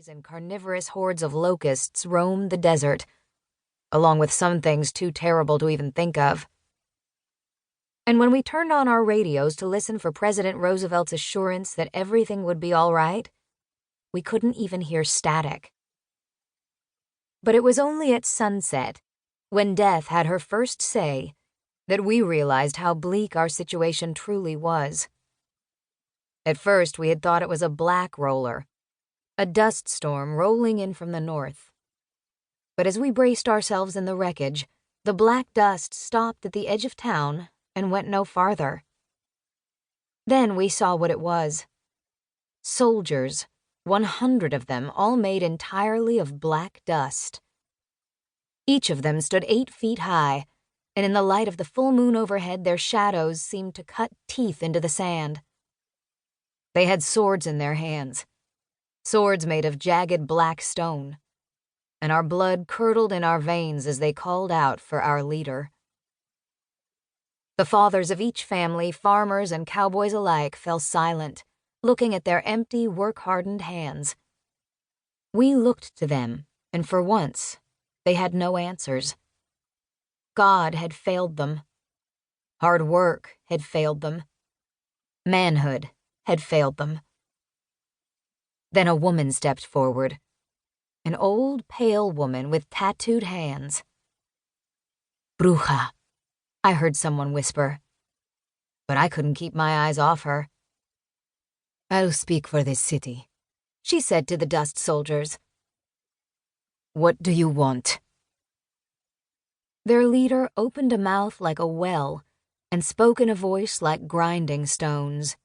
bees and carnivorous hordes of locusts roamed the desert, along with some things too terrible to even think of. And when we turned on our radios to listen for President Roosevelt's assurance that everything would be all right, we couldn't even hear static. But it was only at sunset, when Death had her first say, that we realized how bleak our situation truly was. At first, we had thought it was a black roller, a dust storm rolling in from the north. But as we braced ourselves in the wreckage, the black dust stopped at the edge of town and went no farther. Then we saw what it was. Soldiers, 100 of them, all made entirely of black dust. Each of them stood 8 feet high, and in the light of the full moon overhead, their shadows seemed to cut teeth into the sand. They had swords in their hands, swords made of jagged black stone, and our blood curdled in our veins as they called out for our leader. The fathers of each family, farmers and cowboys alike, fell silent, looking at their empty, work-hardened hands. We looked to them, and for once, they had no answers. God had failed them. Hard work had failed them. Manhood had failed them. Then a woman stepped forward, an old, pale woman with tattooed hands. "Bruja," I heard someone whisper, but I couldn't keep my eyes off her. "I'll speak for this city," she said to the dust soldiers. "What do you want?" Their leader opened a mouth like a well and spoke in a voice like grinding stones.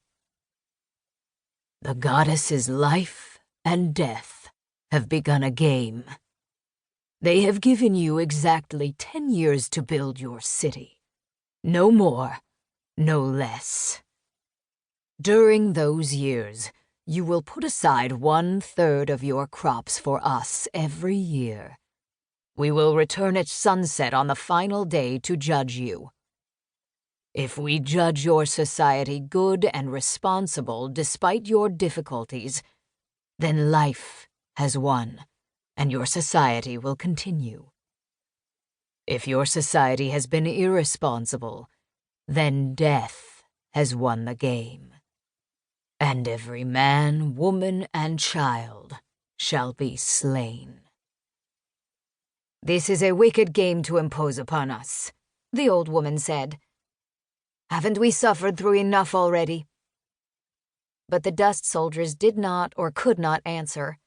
"The goddesses Life and Death have begun a game. They have given you exactly 10 years to build your city. No more, no less. During those years, you will put aside 1/3 of your crops for us every year. We will return at sunset on the final day to judge you. If we judge your society good and responsible despite your difficulties, then life has won, and your society will continue. If your society has been irresponsible, then death has won the game. And every man, woman, and child shall be slain." "This is a wicked game to impose upon us," the old woman said. "Haven't we suffered through enough already?" But the dust soldiers did not or could not answer,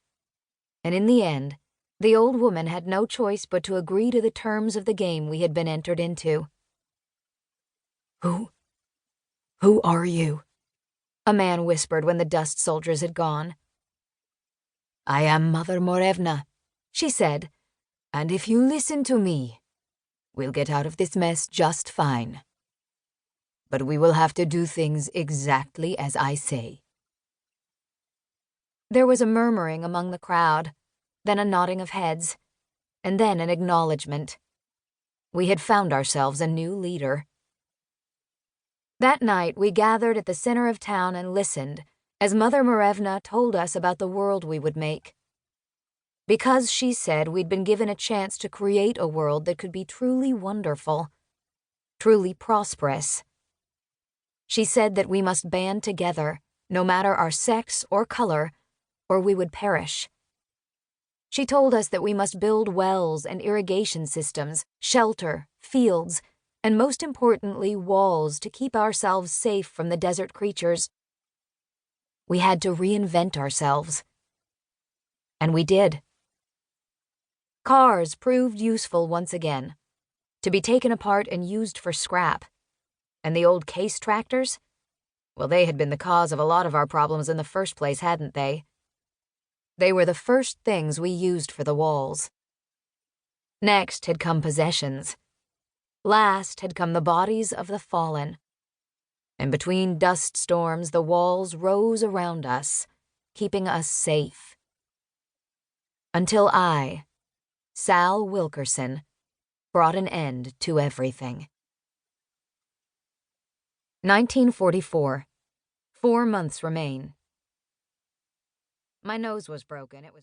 and in the end, the old woman had no choice but to agree to the terms of the game we had been entered into. Who are you?" a man whispered when the dust soldiers had gone. "I am Mother Morevna," she said, "and if you listen to me, we'll get out of this mess just fine. But we will have to do things exactly as I say." There was a murmuring among the crowd, then a nodding of heads, and then an acknowledgement. We had found ourselves a new leader. That night, we gathered at the center of town and listened as Mother Morevna told us about the world we would make. Because, she said, we'd been given a chance to create a world that could be truly wonderful, truly prosperous. She said that we must band together, no matter our sex or color, or we would perish. She told us that we must build wells and irrigation systems, shelter, fields, and most importantly, walls to keep ourselves safe from the desert creatures. We had to reinvent ourselves. And we did. Cars proved useful once again, to be taken apart and used for scrap. And the old case tractors? Well, they had been the cause of a lot of our problems in the first place, hadn't they? They were the first things we used for the walls. Next had come possessions. Last had come the bodies of the fallen. And between dust storms, the walls rose around us, keeping us safe. Until I, Sal Wilkerson, brought an end to everything. 1944. 4 months remain. My nose was broken. It was